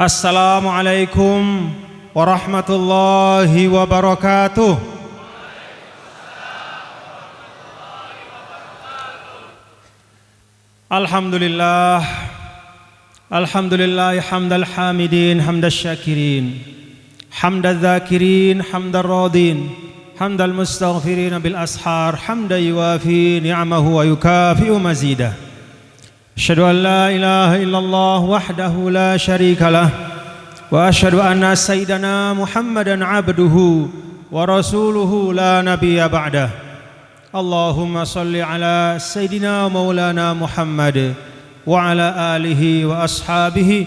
Assalamualaikum warahmatullahi wabarakatuh. Alhamdulillah, alhamdulillah hamdal hamidin, hamdal syakirin, hamdal zakirin, hamdal radin, hamdal mustaghfirin bil ashar, hamda yuwafi ni'amahu wa yukafi'u mazidah. Asyhadu an la ilaha illallah wahdahu la syarika lah wa asyhadu anna sayyidana Muhammadan abduhu wa rasuluhu la nabiyya ba'dah. Allahumma salli ala sayyidina maulana Muhammad wa ala alihi wa ashabihi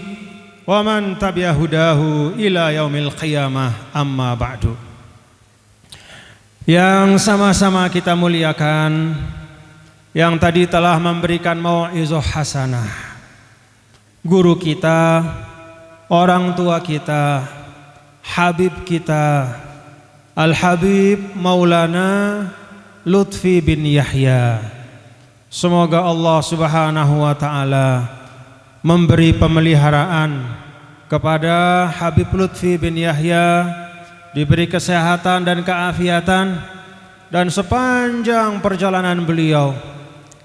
wa man tabi'a hudahu ila yaumil qiyamah, amma ba'du. Yang sama-sama kita muliakan, yang tadi telah memberikan mau'izah hasanah, guru kita, orang tua kita, Habib kita, Al-Habib Maulana Lutfi bin Yahya. Semoga Allah Subhanahu wa ta'ala memberi pemeliharaan kepada Habib Lutfi bin Yahya, diberi kesehatan dan keafiatan, dan sepanjang perjalanan beliau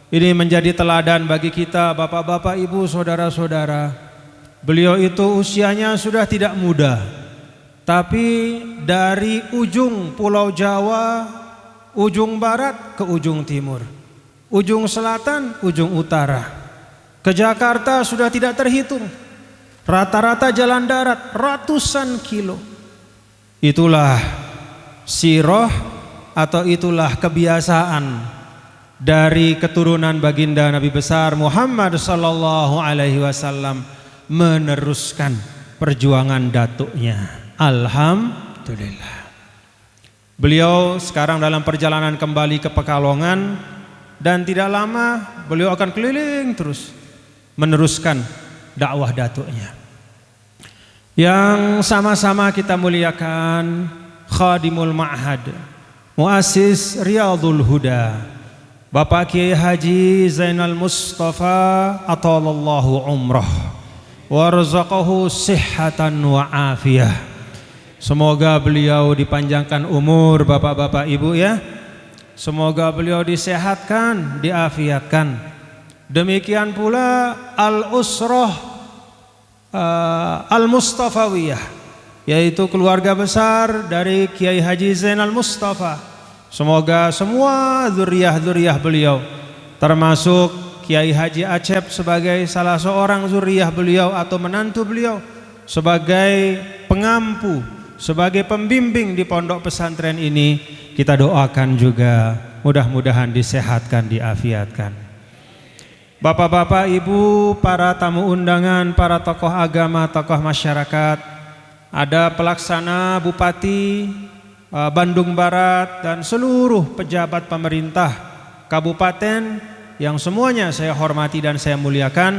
ini menjadi teladan bagi kita, bapak-bapak, ibu, saudara-saudara. Beliau itu usianya sudah tidak muda, tapi dari ujung pulau Jawa, ujung barat ke ujung timur, ujung selatan, ujung utara, ke Jakarta sudah tidak terhitung. Rata-rata jalan darat ratusan kilo. Itulah sirah atau itulah kebiasaan dari keturunan baginda Nabi besar Muhammad sallallahu alaihi wasallam, meneruskan perjuangan datuknya. Alhamdulillah. Beliau sekarang dalam perjalanan kembali ke Pekalongan, dan tidak lama beliau akan keliling terus meneruskan dakwah datuknya. Yang sama-sama kita muliakan Khadimul Ma'had, Muassis Riyadhul Huda, Bapak Kiai Haji Zainal Mustafa atalallahu umrah warzaqahu sihhatan wa afiyah. Semoga beliau dipanjangkan umur, bapak-bapak ibu ya. Semoga beliau disehatkan, diafiatkan. Demikian pula al-usrah al-Mustafawiyah, yaitu keluarga besar dari Kiai Haji Zainal Mustafa. Semoga semua zuriyah-zuriyah beliau, termasuk Kiai Haji Acep sebagai salah seorang zuriyah beliau atau menantu beliau, sebagai pengampu, sebagai pembimbing di pondok pesantren ini, kita doakan juga mudah-mudahan disehatkan, diafiatkan. Bapak-bapak, ibu, para tamu undangan, para tokoh agama, tokoh masyarakat, ada pelaksana Bupati Bandung Barat dan seluruh pejabat pemerintah kabupaten yang semuanya saya hormati dan saya muliakan,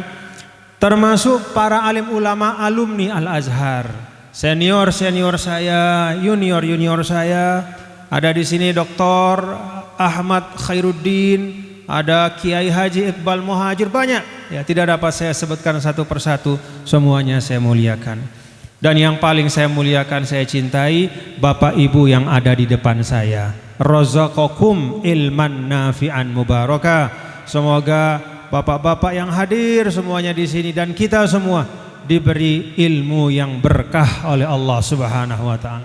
termasuk para alim ulama alumni Al-Azhar, senior-senior saya, junior-junior saya. Ada di sini Dr. Ahmad Khairuddin, ada Kiai Haji Iqbal Muhajir, banyak ya, tidak dapat saya sebutkan satu persatu, semuanya saya muliakan. Dan yang paling saya muliakan, saya cintai bapak ibu yang ada di depan saya. Razaqakum ilman nafi'an mubaraka. Semoga bapak-bapak yang hadir semuanya di sini dan kita semua diberi ilmu yang berkah oleh Allah Subhanahu wa taala.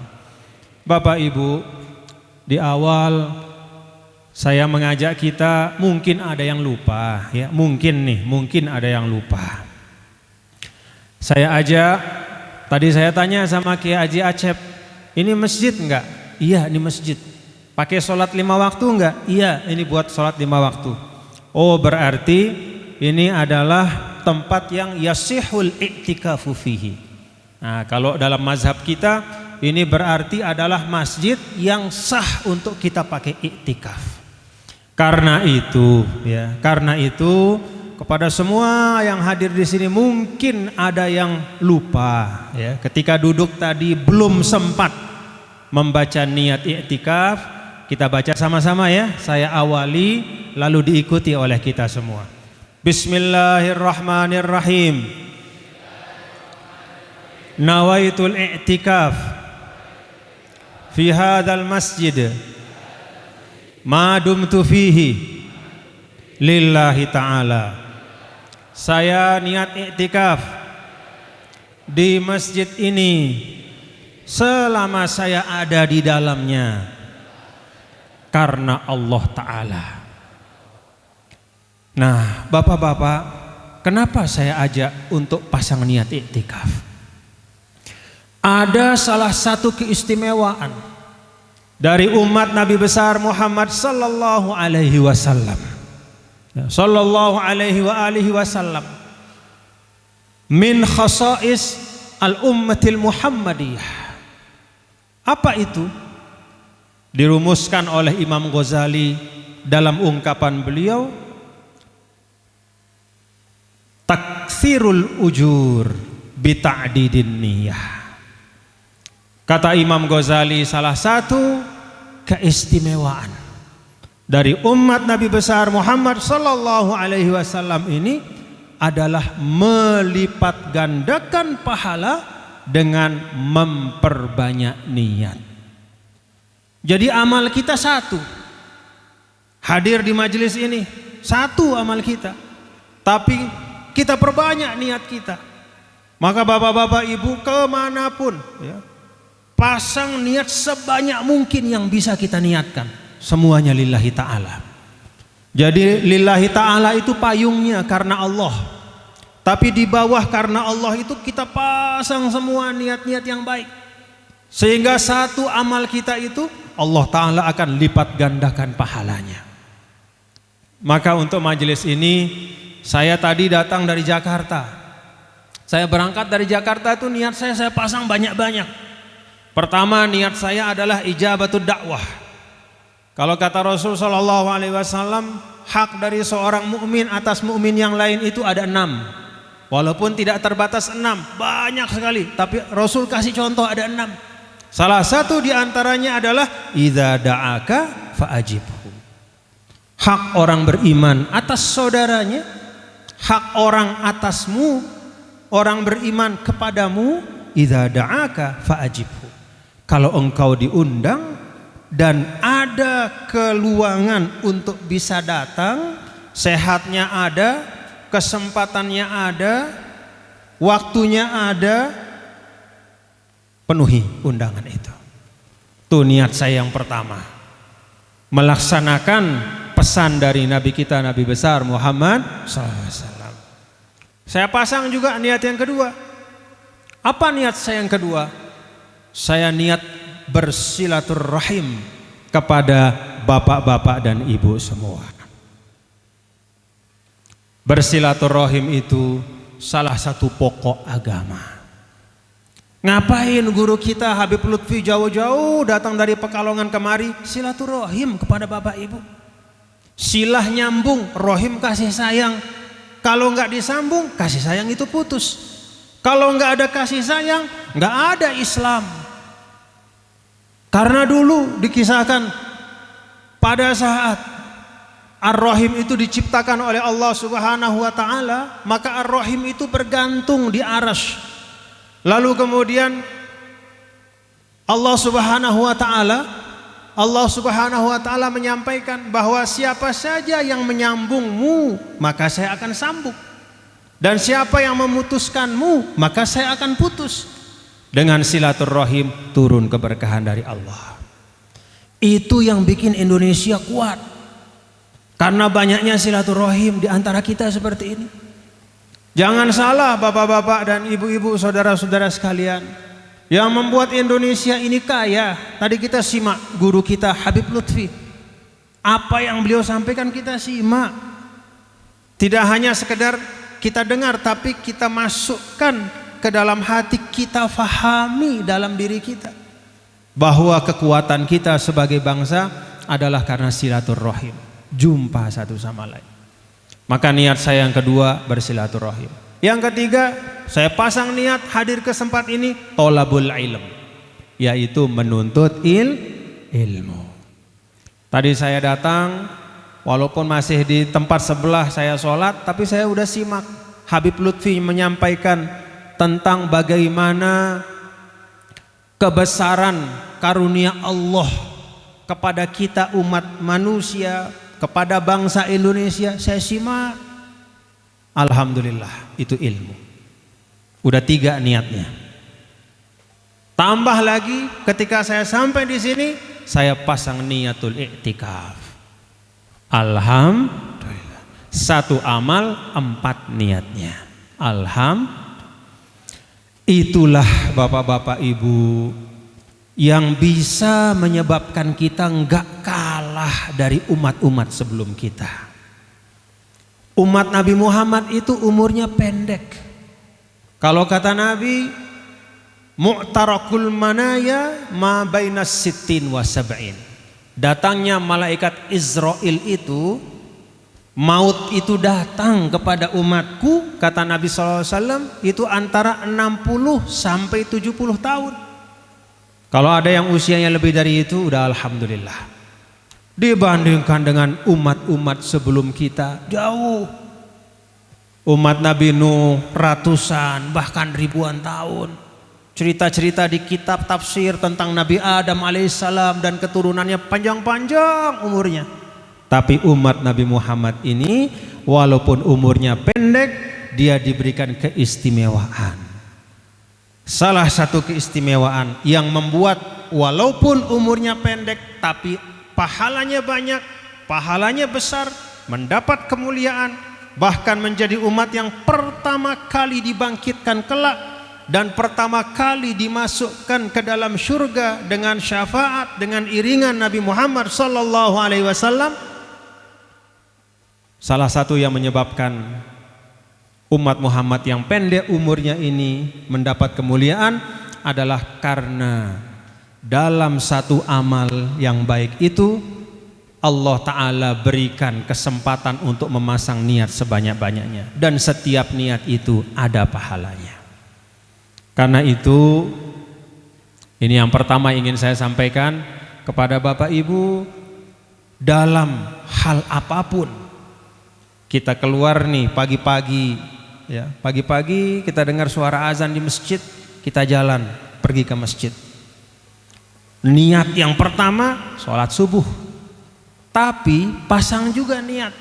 Bapak ibu, di awal saya mengajak kita, mungkin ada yang lupa ya, mungkin ada yang lupa. Saya ajak, tadi saya tanya sama Kiai Haji Acep, ini masjid enggak? Iya, ini masjid. Pakai sholat 5 waktu enggak? Iya, ini buat sholat 5 waktu. Oh, berarti ini adalah tempat yang yasihul i'tikafu fihi. Nah, kalau dalam mazhab kita, ini berarti adalah masjid yang sah untuk kita pakai i'tikaf. Karena itu ya, karena itu kepada semua yang hadir di sini, mungkin ada yang lupa ya, ketika duduk tadi belum sempat membaca niat i'tikaf. Kita baca sama-sama ya, saya awali lalu diikuti oleh kita semua. Bismillahirrahmanirrahim. nawaitul i'tikaf fi hadzal masjid ma dumtu fihi lillahi ta'ala. Saya niat i'tikaf di masjid ini selama saya ada di dalamnya karena Allah Ta'ala. Nah, bapak-bapak, kenapa saya ajak untuk pasang niat iktikaf? Ada salah satu keistimewaan dari umat Nabi besar Muhammad sallallahu alaihi wasallam. Sallallahu alaihi wa alihi wasallam. Min khasais al-ummatil Muhammadiyah. Apa itu? Dirumuskan oleh Imam Ghazali dalam ungkapan beliau, taksirul ujur bita'didin niyah. Kata Imam Ghazali, salah satu keistimewaan dari umat Nabi besar Muhammad sallallahu alaihi wasallam ini adalah melipat gandakan pahala dengan memperbanyak niat. Jadi amal kita satu, hadir di majelis ini satu amal kita, tapi kita perbanyak niat kita. Maka bapak-bapak ibu kemanapun ya, pasang niat sebanyak mungkin yang bisa kita niatkan, semuanya lillahi ta'ala. Jadi lillahi ta'ala itu payungnya karena Allah, tapi di bawah karena Allah itu kita pasang semua niat-niat yang baik, sehingga satu amal kita itu Allah Ta'ala akan lipat gandakan pahalanya. Maka untuk majelis ini, saya tadi datang dari Jakarta. Saya berangkat dari Jakarta itu niat saya pasang banyak-banyak. Pertama, niat saya adalah ijabatud dakwah. Kalau kata Rasul sallallahu alaihi wasallam, hak dari seorang mukmin atas mukmin yang lain itu ada 6. Walaupun tidak terbatas 6, banyak sekali, tapi Rasul kasih contoh ada 6. Salah satu di antaranya adalah idza da'aka fa'ajibhu. Hak orang beriman atas saudaranya, hak orang atasmu, orang beriman kepadamu, idza da'aka fa'ajibhu. Kalau engkau diundang dan ada keluangan untuk bisa datang, sehatnya ada, kesempatannya ada, waktunya ada, penuhi undangan itu. Itu niat saya yang pertama, melaksanakan pesan dari Nabi kita, Nabi besar Muhammad SAW. Saya pasang juga niat yang kedua. Apa niat saya yang kedua? Saya niat bersilaturahim kepada bapak-bapak dan ibu semua. Bersilaturahim itu salah satu pokok agama. Ngapain guru kita Habib Lutfi jauh-jauh datang dari Pekalongan kemari silaturahim kepada bapak ibu? Silah nyambung, rohim kasih sayang. Kalau nggak disambung, kasih sayang itu putus. Kalau nggak ada kasih sayang, nggak ada Islam. Karena dulu dikisahkan pada saat Ar-Rahim itu diciptakan oleh Allah Subhanahu wa Ta'ala, maka Ar-Rahim itu bergantung di arasy. Lalu kemudian Allah Subhanahu wa Ta'ala menyampaikan bahwa siapa saja yang menyambungmu maka saya akan sambung, dan siapa yang memutuskanmu maka saya akan putus. Dengan silaturahim turun keberkahan dari Allah. Itu yang bikin Indonesia kuat, karena banyaknya silaturahim di antara kita seperti ini. Jangan salah bapak-bapak dan ibu-ibu, saudara-saudara sekalian, yang membuat Indonesia ini kaya. Tadi kita simak guru kita Habib Lutfi, apa yang beliau sampaikan kita simak. Tidak hanya sekedar kita dengar, tapi kita masukkan ke dalam hati, kita fahami dalam diri kita bahwa kekuatan kita sebagai bangsa adalah karena silaturahim, jumpa satu sama lain. Maka niat saya yang kedua bersilaturahim. Yang ketiga, saya pasang niat hadir ke tempat ini tolabul ilm, yaitu menuntut ilmu. Tadi saya datang, walaupun masih di tempat sebelah saya sholat, tapi saya udah simak Habib Lutfi menyampaikan tentang bagaimana kebesaran karunia Allah kepada kita umat manusia, kepada bangsa Indonesia. Saya simak, alhamdulillah, itu ilmu. Udah 3 niatnya. Tambah lagi ketika saya sampai di sini, saya pasang niatul i'tikaf. Alhamdulillah. 1 amal 4 niatnya. Alhamdulillah. Itulah bapak-bapak ibu yang bisa menyebabkan kita enggak kalah dari umat-umat sebelum kita. Umat Nabi Muhammad itu umurnya pendek. Kalau kata Nabi, mu'tarakul manaya ma bainas sittin wa sab'in. Datangnya malaikat Israel itu, maut itu datang kepada umatku, kata Nabi SAW, itu antara 60 sampai 70 tahun. Kalau ada yang usianya lebih dari itu, udah alhamdulillah. Dibandingkan dengan umat-umat sebelum kita, jauh. Umat Nabi Nuh ratusan, bahkan ribuan tahun. Cerita-cerita di kitab tafsir tentang Nabi Adam alaihissalam dan keturunannya panjang-panjang umurnya. Tapi umat Nabi Muhammad ini walaupun umurnya pendek, dia diberikan keistimewaan. Salah satu keistimewaan yang membuat walaupun umurnya pendek tapi pahalanya banyak, pahalanya besar, mendapat kemuliaan, bahkan menjadi umat yang pertama kali dibangkitkan kelak dan pertama kali dimasukkan ke dalam surga dengan syafaat, dengan iringan Nabi Muhammad sallallahu alaihi wasallam. Salah satu yang menyebabkan umat Muhammad yang pendek umurnya ini mendapat kemuliaan adalah karena dalam satu amal yang baik itu Allah Ta'ala berikan kesempatan untuk memasang niat sebanyak-banyaknya, dan setiap niat itu ada pahalanya. Karena itu, ini yang pertama ingin saya sampaikan kepada Bapak Ibu, dalam hal apapun kita keluar nih pagi-pagi, ya, pagi-pagi kita dengar suara azan di masjid, kita jalan pergi ke masjid. Niat yang pertama sholat subuh, tapi pasang juga niat,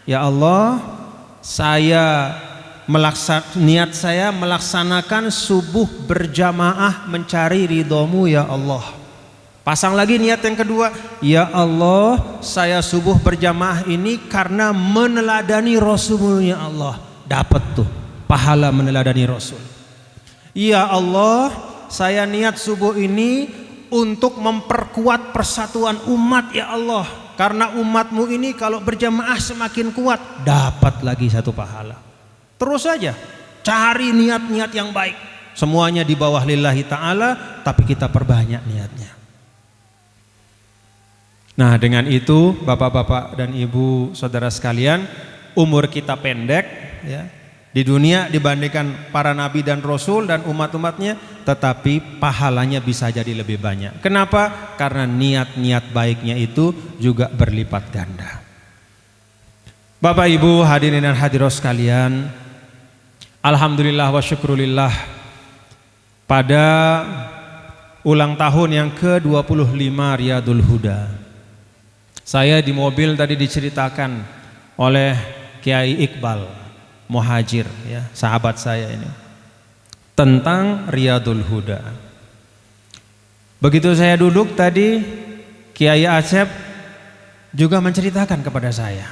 ya Allah, niat saya melaksanakan subuh berjamaah mencari ridhomu ya Allah. Pasang lagi niat yang kedua, ya Allah, saya subuh berjamaah ini karena meneladani Rasulmu ya Allah. Dapat tuh pahala meneladani Rasul. Ya Allah, saya niat subuh ini untuk memperkuat persatuan umat ya Allah. Karena umatmu ini kalau berjamaah semakin kuat, dapat lagi 1 pahala. Terus saja cari niat-niat yang baik. Semuanya di bawah lillahi ta'ala, tapi kita perbanyak niatnya. Nah, dengan itu bapak-bapak dan ibu saudara sekalian, umur kita pendek ya, di dunia dibandingkan para nabi dan rasul dan umat-umatnya, tetapi pahalanya bisa jadi lebih banyak. Kenapa? Karena niat-niat baiknya itu juga berlipat ganda. Bapak Ibu hadirin dan hadirat sekalian, alhamdulillah wa syukrulillah, pada ulang tahun yang ke-25 Riyadul Huda, saya di mobil tadi diceritakan oleh Kiai Iqbal Muhajir, ya, sahabat saya ini, tentang Riyadul Huda. Begitu saya duduk tadi, Kiai Asep juga menceritakan kepada saya.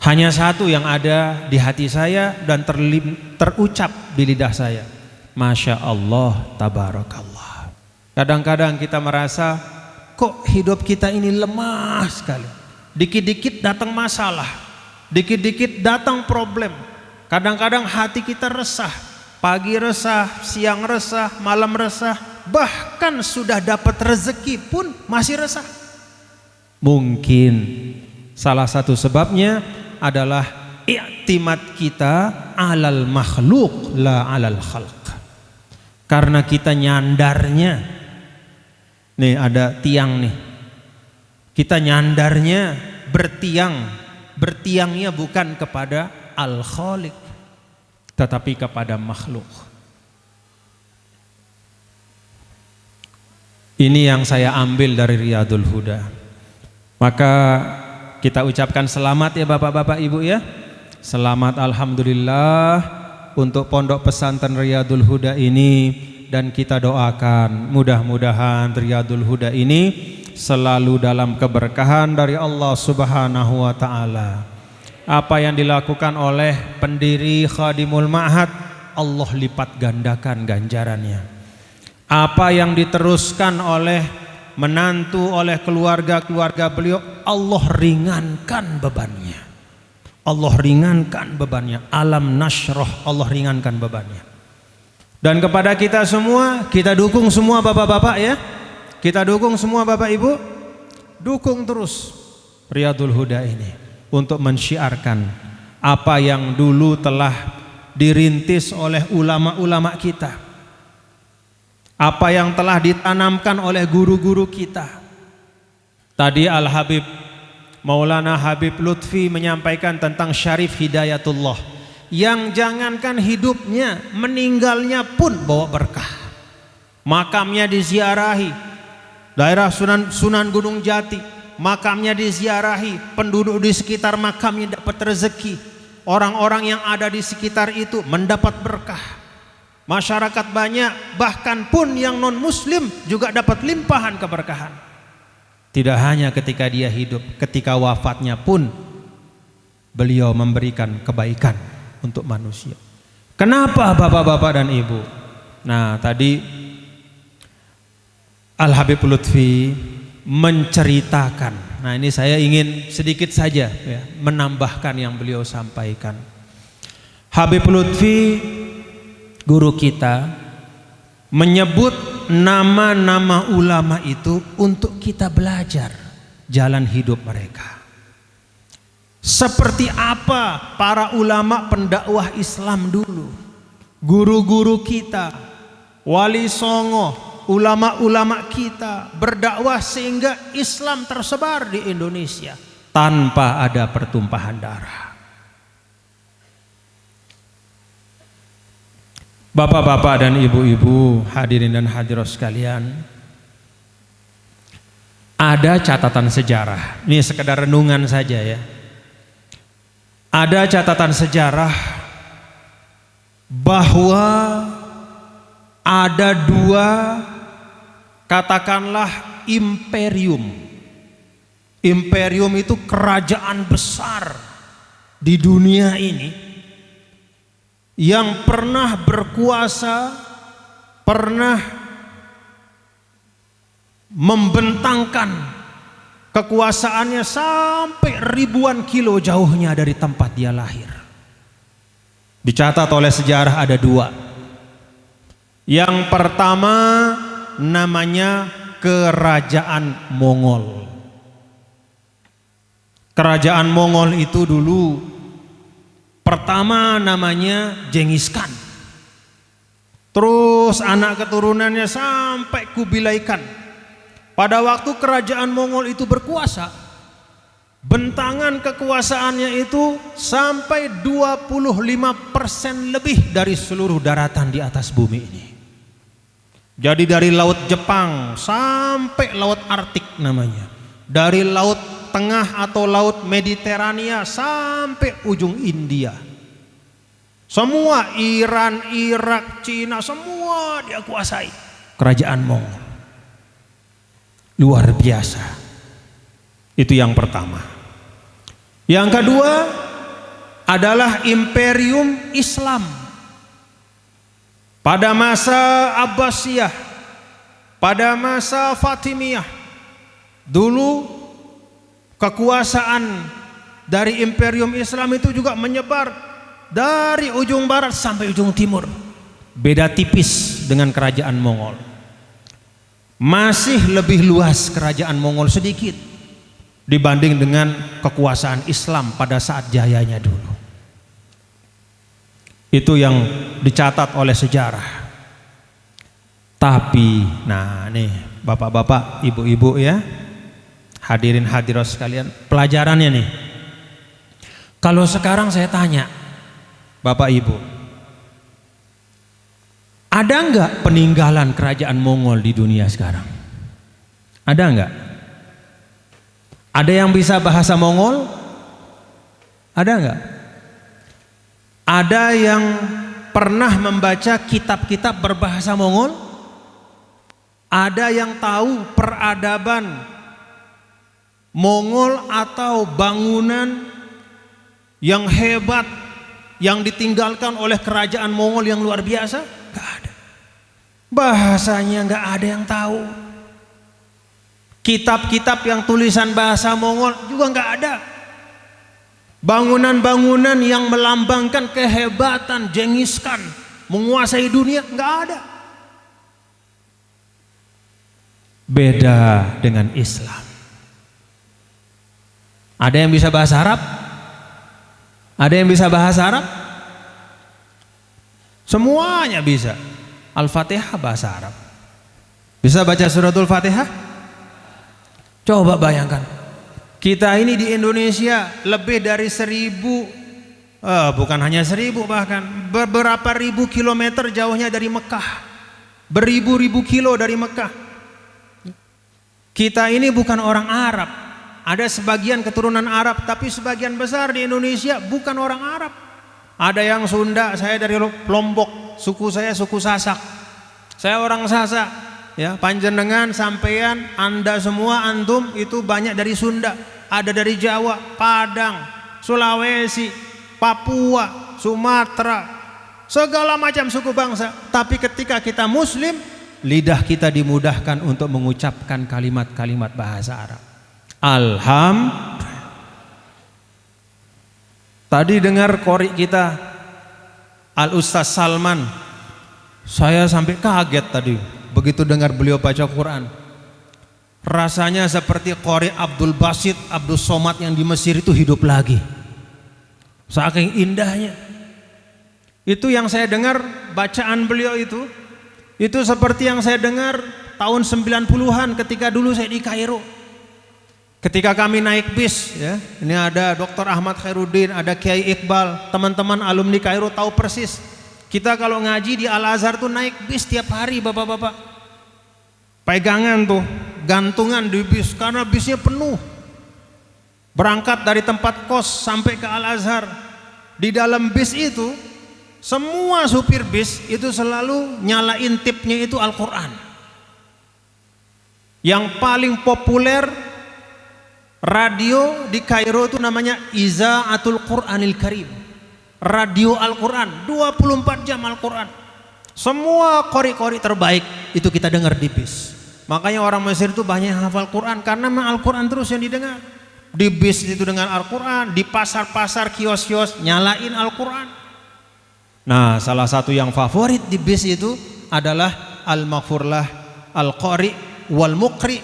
Hanya satu yang ada di hati saya dan terucap di lidah saya, Masya Allah, Tabarakallah. Kadang-kadang kita merasa, kok hidup kita ini lemah sekali. Dikit-dikit datang masalah, dikit-dikit datang problem. Kadang-kadang hati kita resah, pagi resah, siang resah, malam resah, bahkan sudah dapat rezeki pun masih resah. Mungkin salah satu sebabnya adalah i'timad kita alal makhluk la alal khalq. Karena kita nyandarnya, nih ada tiang nih, kita nyandarnya bertiangnya bukan kepada Al-Khaliq, tetapi kepada makhluk. Ini yang saya ambil dari Riyadul Huda. Maka kita ucapkan selamat ya Bapak-bapak Ibu ya. Selamat alhamdulillah untuk Pondok Pesantren Riyadul Huda ini, dan kita doakan mudah-mudahan Riyadul Huda ini selalu dalam keberkahan dari Allah Subhanahu wa taala. Apa yang dilakukan oleh pendiri Khadimul Ma'had, Allah lipat gandakan ganjarannya. Apa yang diteruskan oleh menantu, oleh keluarga-keluarga beliau, Allah ringankan bebannya. Allah ringankan bebannya. Alam nasroh, Allah ringankan bebannya. Dan kepada kita semua, kita dukung semua bapak-bapak ya. Kita dukung semua bapak ibu. Dukung terus Riyadul Huda ini untuk mensyiarkan apa yang dulu telah dirintis oleh ulama-ulama kita. Apa yang telah ditanamkan oleh guru-guru kita. Tadi Al-Habib Maulana Habib Lutfi menyampaikan tentang Syarif Hidayatullah, yang jangankan hidupnya, meninggalnya pun bawa berkah. Makamnya diziarahi, daerah Sunan Gunung Jati, makamnya diziarahi, penduduk di sekitar makamnya dapat rezeki, orang-orang yang ada di sekitar itu mendapat berkah. Masyarakat banyak, bahkan pun yang non muslim juga dapat limpahan keberkahan. Tidak hanya ketika dia hidup, ketika wafatnya pun beliau memberikan kebaikan untuk manusia. Kenapa bapak-bapak dan ibu? Nah tadi Al-Habib Lutfi menceritakan. Nah ini saya ingin sedikit saja ya, menambahkan yang beliau sampaikan. Habib Lutfi, guru kita, menyebut nama-nama ulama itu untuk kita belajar jalan hidup mereka. Seperti apa para ulama pendakwah Islam dulu, guru-guru kita, wali songo, ulama-ulama kita berdakwah sehingga Islam tersebar di Indonesia tanpa ada pertumpahan darah. Bapak-bapak dan ibu-ibu, hadirin dan hadirat sekalian, ada catatan sejarah. Ini sekedar renungan saja ya. Ada catatan sejarah bahwa ada dua, katakanlah imperium. Imperium itu kerajaan besar di dunia ini yang pernah berkuasa, pernah membentangkan kekuasaannya sampai ribuan kilo jauhnya dari tempat dia lahir. Dicatat oleh sejarah ada dua. Yang pertama namanya Kerajaan Mongol. Kerajaan Mongol itu dulu pertama namanya Genghis Khan. Terus anak keturunannya sampai Kubilai Khan. Pada waktu kerajaan Mongol itu berkuasa, bentangan kekuasaannya itu sampai 25% lebih dari seluruh daratan di atas bumi ini. Jadi dari laut Jepang sampai laut Arktik namanya. Dari laut Tengah atau laut Mediterania sampai ujung India. Semua Iran, Irak, Cina, semua dia kuasai. Kerajaan Mongol. Luar biasa. Itu yang pertama. Yang kedua adalah Imperium Islam. Pada masa Abbasiyah, pada masa Fatimiyah, dulu kekuasaan dari Imperium Islam itu juga menyebar dari ujung barat sampai ujung timur. Beda tipis dengan kerajaan Mongol. Masih lebih luas kerajaan Mongol sedikit dibanding dengan kekuasaan Islam pada saat jayanya dulu. Itu yang dicatat oleh sejarah. Tapi, nah nih bapak-bapak, ibu-ibu ya, hadirin hadirat sekalian, pelajarannya nih. Kalau sekarang saya tanya Bapak Ibu, Ada nggak peninggalan kerajaan Mongol di dunia sekarang? Ada nggak? Ada yang bisa bahasa Mongol? Ada nggak? Ada yang pernah membaca kitab-kitab berbahasa Mongol? Ada yang tahu peradaban Mongol atau bangunan yang hebat yang ditinggalkan oleh kerajaan Mongol yang luar biasa? Gak ada. Bahasanya gak ada yang tahu. Kitab-kitab yang tulisan bahasa Mongol juga gak ada. Bangunan-bangunan yang melambangkan kehebatan Genghis Khan menguasai dunia gak ada. Beda dengan Islam. Ada yang bisa bahasa Arab? Ada yang bisa bahasa Arab? Semuanya bisa. Al-Fatihah bahasa Arab. Bisa baca suratul Fatihah? Coba bayangkan, kita ini di Indonesia lebih dari 1000, bukan hanya 1000, bahkan beberapa ribu kilometer jauhnya dari Mekah, beribu-ribu kilo dari Mekah. Kita ini bukan orang Arab. Ada sebagian keturunan Arab, tapi sebagian besar di Indonesia bukan orang Arab. Ada yang Sunda, saya dari Lombok, suku saya suku Sasak. Saya orang Sasak, ya. Panjenengan, sampean, Anda semua, antum itu banyak dari Sunda. Ada dari Jawa, Padang, Sulawesi, Papua, Sumatera, segala macam suku bangsa. Tapi ketika kita Muslim, lidah kita dimudahkan untuk mengucapkan kalimat-kalimat bahasa Arab. Alhamdulillah. Tadi dengar qori kita Al Ustaz Salman, saya sampai kaget tadi begitu dengar beliau baca Quran. Rasanya seperti qori Abdul Basit Abdul Somad yang di Mesir itu hidup lagi. Saking indahnya. Itu yang saya dengar bacaan beliau itu seperti yang saya dengar tahun 90-an ketika dulu saya di Kairo. Ketika kami naik bis, ya, ini ada Dr. Ahmad Khairuddin, ada Kiai Iqbal, teman-teman alumni Kairo tahu persis. Kita kalau ngaji di Al-Azhar tuh naik bis tiap hari, bapak-bapak. Pegangan tuh, gantungan di bis karena bisnya penuh. Berangkat dari tempat kos sampai ke Al-Azhar. Di dalam bis itu, semua supir bis itu selalu nyalain tipnya itu Al-Quran. Yang paling populer radio di Kairo itu namanya Izaatul Quranil Karim. Radio Al-Quran, 24 jam Al-Quran. Semua qori-qori terbaik itu kita dengar di bis. Makanya orang Mesir itu banyak yang hafal Quran karena Al-Quran terus yang didengar. Di bis itu dengan Al-Quran, di pasar-pasar, kios-kios nyalain Al-Quran. Nah, salah satu yang favorit di bis itu adalah Al-Maghfurlah Al-Qari wal Muqri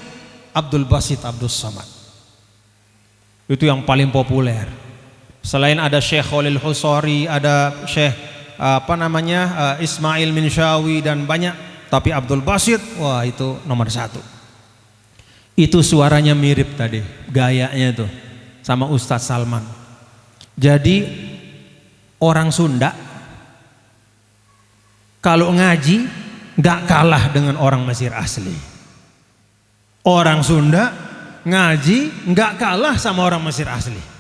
Abdul Basit Abdul Samad. Itu yang paling populer. Selain ada Syekh Khalil Husari, ada Syekh Ismail Minshawi dan banyak, tapi Abdul Basit, wah itu nomor 1. Itu suaranya mirip tadi, gayanya tuh sama Ustadz Salman. Jadi orang Sunda kalau ngaji nggak kalah dengan orang Mesir asli. Orang Sunda ngaji nggak kalah sama orang Mesir asli.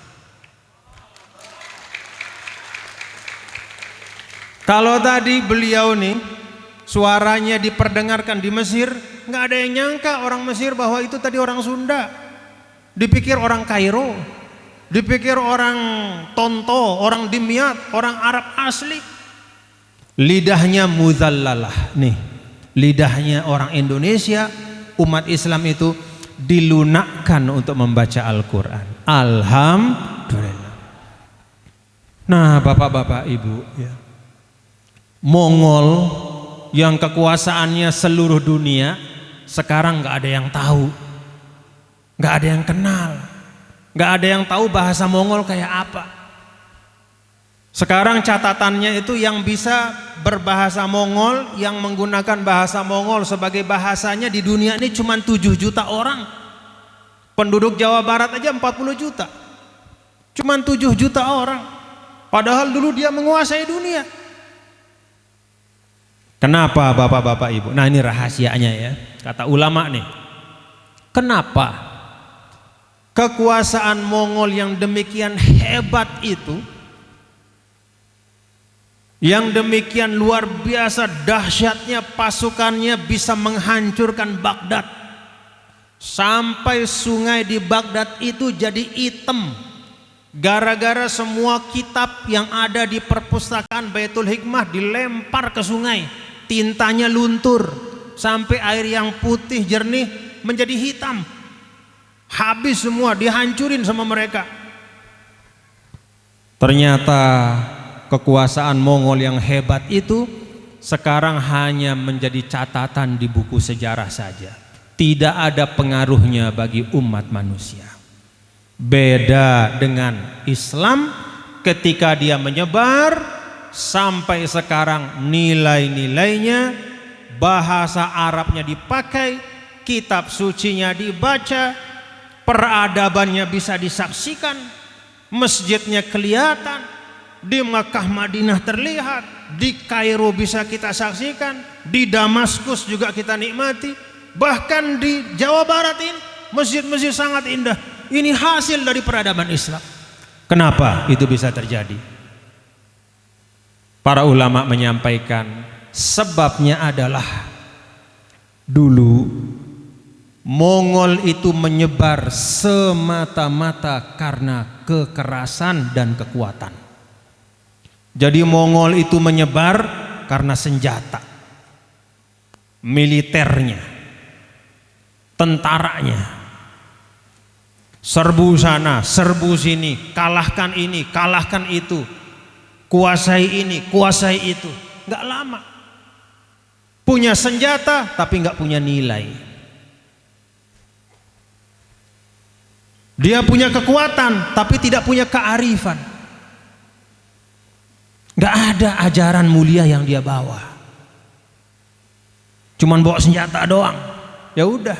Kalau tadi beliau nih suaranya diperdengarkan di Mesir, nggak ada yang nyangka orang Mesir bahwa itu tadi orang Sunda. Dipikir orang Kairo, dipikir orang Tonto, orang Dimyat, orang Arab asli. Lidahnya muzallalah nih, lidahnya orang Indonesia, umat Islam itu dilunakkan untuk membaca Al-Quran. Alhamdulillah. Nah, bapak-bapak, ibu, ya. Mongol yang kekuasaannya seluruh dunia sekarang nggak ada yang tahu, nggak ada yang kenal, nggak ada yang tahu bahasa Mongol kayak apa. Sekarang catatannya itu yang bisa berbahasa Mongol, yang menggunakan bahasa Mongol sebagai bahasanya di dunia ini cuma 7 juta orang. Penduduk Jawa Barat aja 40 juta. Cuma 7 juta orang. Padahal dulu dia menguasai dunia. Kenapa bapak-bapak ibu? Nah ini rahasianya ya, kata ulama nih. Kenapa kekuasaan Mongol yang demikian hebat itu, yang demikian luar biasa dahsyatnya pasukannya bisa menghancurkan Baghdad, sampai sungai di Baghdad itu jadi hitam gara-gara semua kitab yang ada di perpustakaan Baitul Hikmah dilempar ke sungai, tintanya luntur sampai air yang putih jernih menjadi hitam, habis semua, dihancurin sama mereka. Ternyata kekuasaan Mongol yang hebat itu sekarang hanya menjadi catatan di buku sejarah saja, tidak ada pengaruhnya bagi umat manusia. Beda dengan Islam, ketika dia menyebar sampai sekarang nilai-nilainya, bahasa Arabnya dipakai, kitab sucinya dibaca, peradabannya bisa disaksikan, masjidnya kelihatan, di Makkah Madinah terlihat, di Kairo bisa kita saksikan, di Damaskus juga kita nikmati, bahkan di Jawa Barat ini masjid-masjid sangat indah. Ini hasil dari peradaban Islam. Kenapa itu bisa terjadi? Para ulama menyampaikan sebabnya adalah dulu Mongol itu menyebar semata-mata karena kekerasan dan kekuatan. Jadi Mongol itu menyebar karena senjata, militernya, tentaranya. Serbu sana, serbu sini, kalahkan ini, kalahkan itu, kuasai ini, kuasai itu. Nggak lama, punya senjata tapi nggak punya nilai. Dia punya kekuatan tapi tidak punya kearifan. Nggak ada ajaran mulia yang dia bawa. Cuman bawa senjata doang. Ya udah,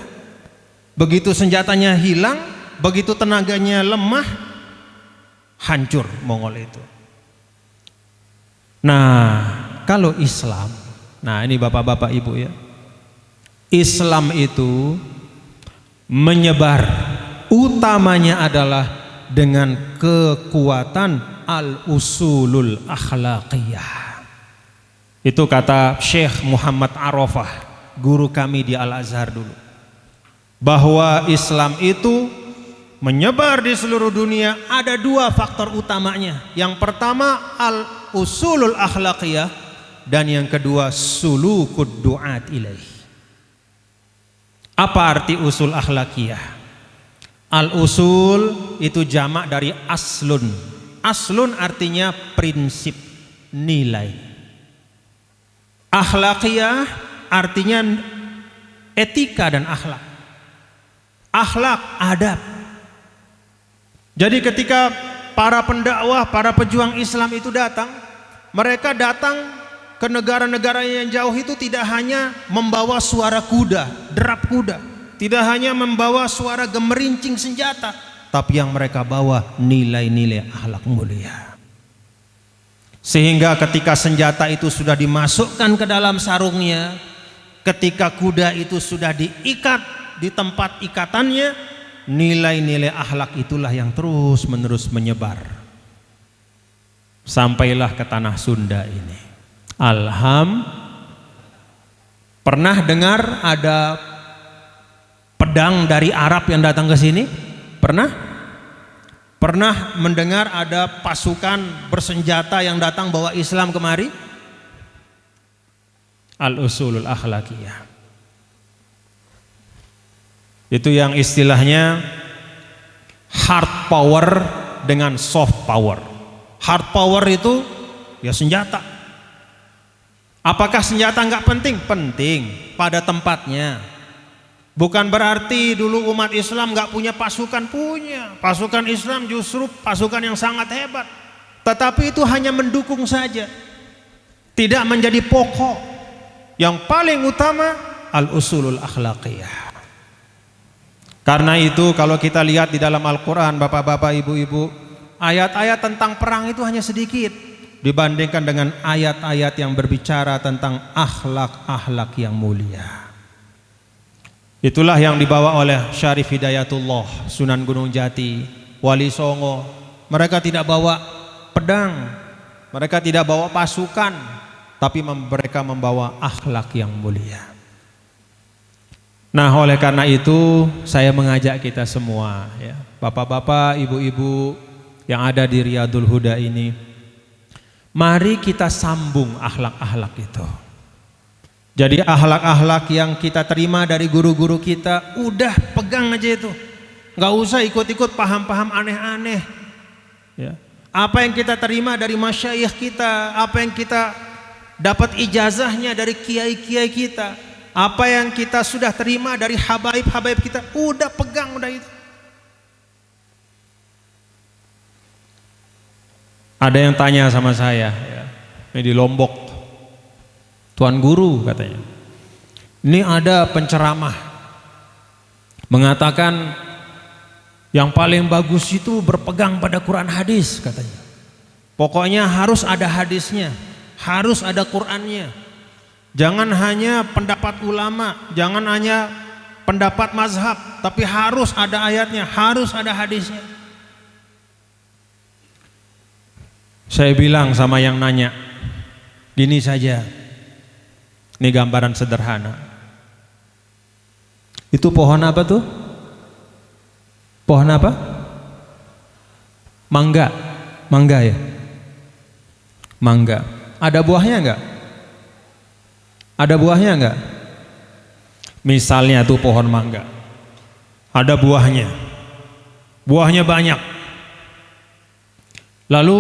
begitu senjatanya hilang, begitu tenaganya lemah, hancur Mongol itu. Nah, kalau Islam, nah ini bapak-bapak ibu ya, Islam itu menyebar utamanya adalah dengan kekuatan al-usulul akhlaqiyah. Itu kata Syekh Muhammad Arafah, guru kami di Al-Azhar dulu, bahwa Islam itu menyebar di seluruh dunia ada dua faktor utamanya. Yang pertama al-usulul akhlaqiyah, dan yang kedua sulukud du'at ilaih. Apa arti usul akhlaqiyah? Al-usul itu jamak dari aslun. Aslun artinya prinsip, nilai. Akhlaqiyah artinya etika dan akhlak. Akhlak, adab. Jadi ketika para pendakwah, para pejuang Islam itu datang, mereka datang ke negara-negara yang jauh itu tidak hanya membawa suara kuda, derap kuda, tidak hanya membawa suara gemerincing senjata, tapi yang mereka bawa nilai-nilai akhlak mulia. Sehingga ketika senjata itu sudah dimasukkan ke dalam sarungnya, ketika kuda itu sudah diikat di tempat ikatannya, nilai-nilai akhlak itulah yang terus-menerus menyebar. Sampailah ke tanah Sunda ini. Pernah dengar ada pedang dari Arab yang datang ke sini? Pernah? Pernah mendengar ada pasukan bersenjata yang datang bawa Islam kemari? Al-usulul akhlaqiyah. Itu yang istilahnya hard power dengan soft power. Hard power itu ya senjata. Apakah senjata nggak penting? Penting pada tempatnya. Bukan berarti dulu umat Islam nggak punya pasukan, punya. Pasukan Islam justru pasukan yang sangat hebat. Tetapi itu hanya mendukung saja, tidak menjadi pokok. Yang paling utama al-usulul akhlaqiyah. Karena itu kalau kita lihat di dalam Al-Quran, bapak-bapak, ibu-ibu, ayat-ayat tentang perang itu hanya sedikit. dibandingkan dengan ayat-ayat yang berbicara tentang akhlak-akhlak yang mulia. Itulah yang dibawa oleh Syarif Hidayatullah, Sunan Gunung Jati, Wali Songo. Mereka tidak bawa pedang, mereka tidak bawa pasukan, tapi mereka membawa akhlak yang mulia. Nah, oleh karena itu saya mengajak kita semua, ya, bapak-bapak, ibu-ibu yang ada di Riyadul Huda ini, mari kita sambung akhlak-akhlak itu. Jadi akhlak-akhlak yang kita terima dari guru-guru kita, udah pegang aja itu, nggak usah ikut-ikut paham-paham aneh-aneh. Ya. Apa yang kita terima dari masyayikh kita, apa yang kita dapat ijazahnya dari kiai-kiai kita, apa yang kita sudah terima dari habaib-habaib kita, udah pegang, udah itu. Ada yang tanya sama saya, ya, ini di Lombok, Tuan Guru katanya, ini ada penceramah mengatakan yang paling bagus itu berpegang pada Quran hadis katanya. Pokoknya harus ada hadisnya, harus ada Qurannya. Jangan hanya pendapat ulama, jangan hanya pendapat mazhab, tapi harus ada ayatnya, harus ada hadisnya. Saya bilang sama yang nanya, gini saja, ini gambaran sederhana. Itu pohon apa tuh? Pohon apa? Mangga, mangga ya? Mangga. Ada buahnya enggak? Ada buahnya enggak? Misalnya tuh pohon mangga, ada buahnya, buahnya banyak. Lalu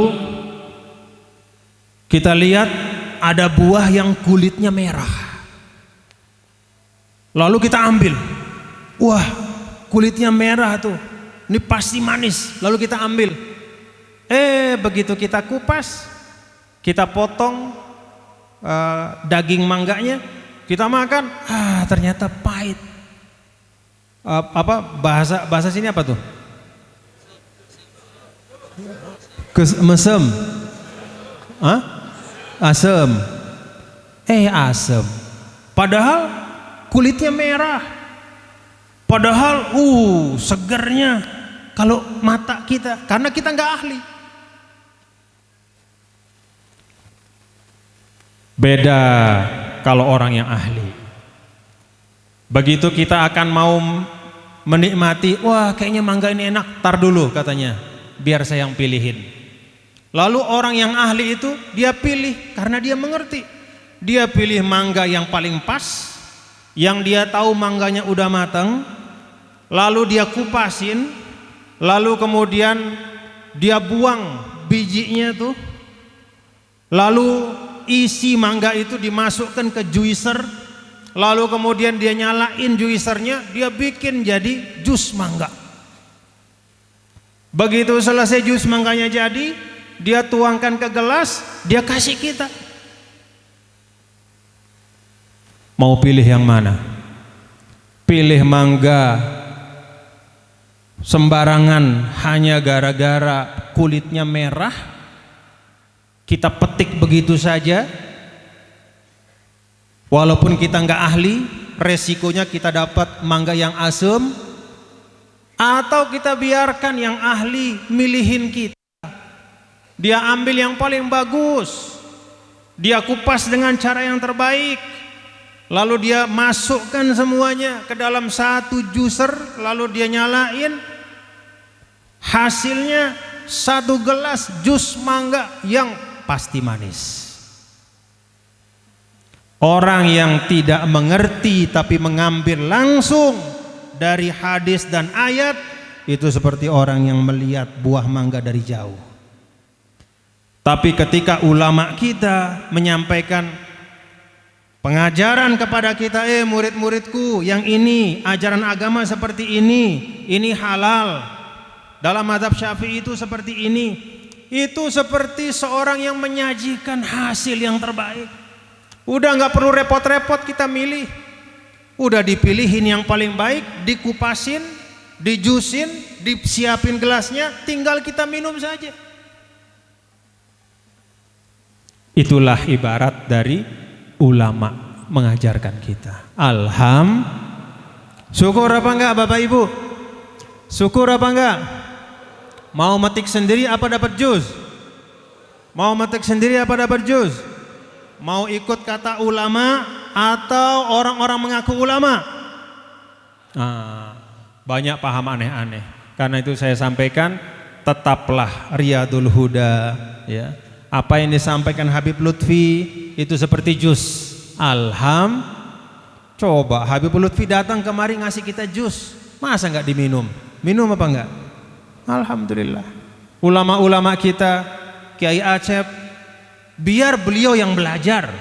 kita lihat ada buah yang kulitnya merah. Lalu kita ambil, wah kulitnya merah tuh, ini pasti manis. Lalu kita ambil, begitu kita kupas, kita potong daging mangganya, kita makan, ternyata pahit. Apa bahasa sini apa tuh? Mesem. Asem. Asem. Padahal kulitnya merah. Padahal segernya kalau mata kita, karena kita nggak ahli. Beda kalau orang yang ahli. Begitu kita akan mau menikmati, wah kayaknya mangga ini enak, tar dulu katanya, biar saya yang pilihin. Lalu orang yang ahli itu dia pilih karena dia mengerti. Dia pilih mangga yang paling pas, yang dia tahu mangganya udah matang, lalu dia kupasin, lalu kemudian dia buang bijinya tuh, lalu isi mangga itu dimasukkan ke juicer, lalu kemudian dia nyalain juicernya, dia bikin jadi jus mangga. Begitu selesai jus mangganya jadi, dia tuangkan ke gelas, dia kasih kita. Mau pilih yang mana? Pilih mangga sembarangan hanya gara-gara kulitnya merah, kita petik begitu saja, walaupun kita nggak ahli, resikonya kita dapat mangga yang asam. Atau kita biarkan yang ahli milihin kita, dia ambil yang paling bagus, dia kupas dengan cara yang terbaik, lalu dia masukkan semuanya ke dalam satu juicer, lalu dia nyalain, hasilnya satu gelas jus mangga yang pasti manis. Orang yang tidak mengerti tapi mengambil langsung dari hadis dan ayat, itu seperti orang yang melihat buah mangga dari jauh. Tapi ketika ulama kita menyampaikan pengajaran kepada kita, murid-muridku, yang ini ajaran agama seperti ini halal, dalam mazhab Syafi'i itu seperti ini, itu seperti seorang yang menyajikan hasil yang terbaik. Udah nggak perlu repot-repot kita milih, udah dipilihin yang paling baik, dikupasin, dijusin, disiapin gelasnya, tinggal kita minum saja. Itulah ibarat dari ulama mengajarkan kita. Syukur apa enggak Bapak Ibu? Syukur apa enggak? Mau metik sendiri apa dapat jus? Mau metik sendiri apa dapat jus? Mau ikut kata ulama atau orang-orang mengaku ulama? Banyak paham aneh-aneh. Karena itu saya sampaikan, tetaplah Riyadul Huda, ya. Apa yang disampaikan Habib Lutfi itu seperti jus. Coba Habib Lutfi datang kemari ngasih kita jus, masa enggak diminum? Minum apa enggak? Alhamdulillah. Ulama-ulama kita, Kiai Acep, biar beliau yang belajar.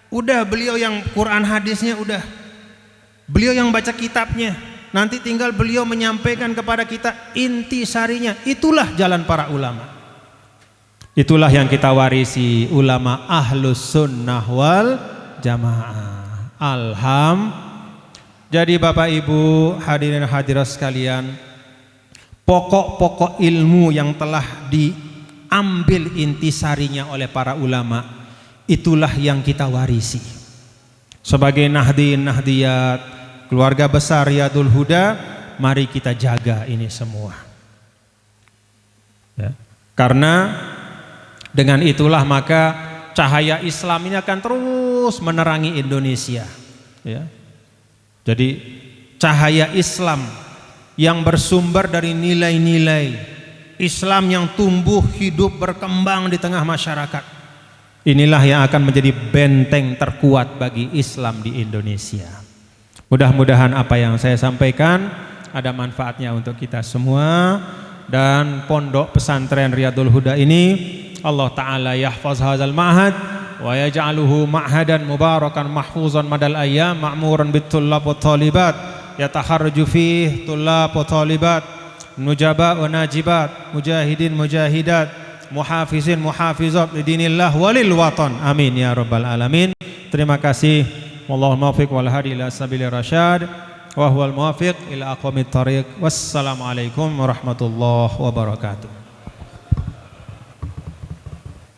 Udah beliau yang Quran hadisnya udah. Beliau yang baca kitabnya. Nanti tinggal beliau menyampaikan kepada kita inti sarinya. Itulah jalan para ulama. Itulah yang kita warisi, ulama Ahlus Sunnah wal Jamaah. Jadi Bapak Ibu hadirin hadirat sekalian, pokok-pokok ilmu yang telah diambil intisarinya oleh para ulama, itulah yang kita warisi. Sebagai nahdin nahdiyat, keluarga besar Riyadul Huda, mari kita jaga ini semua. Ya. Karena dengan itulah maka cahaya Islam ini akan terus menerangi Indonesia. Ya. Jadi cahaya Islam yang bersumber dari nilai-nilai Islam yang tumbuh, hidup, berkembang di tengah masyarakat, inilah yang akan menjadi benteng terkuat bagi Islam di Indonesia. Mudah-mudahan apa yang saya sampaikan ada manfaatnya untuk kita semua, dan pondok pesantren Riyadul Huda ini Allah Ta'ala yahfaz hazal ma'had wa yaj'aluhu ma'hadan mubarakan mahfuzan madal ayyam ma'muran bitullab wa talibat yatakharraju fih tullab wa talibat nujaba wa najibat mujahidin mujahidat muhafizin muhafizat lidinillah walil watan. Amin ya rabbal alamin. Terima kasih. Wallahul muwaffiq wal hadi ila sabilir rasyad wa huwal muwaffiq ila aqwamit thariq. Wassalamualaikum warahmatullahi wabarakatuh.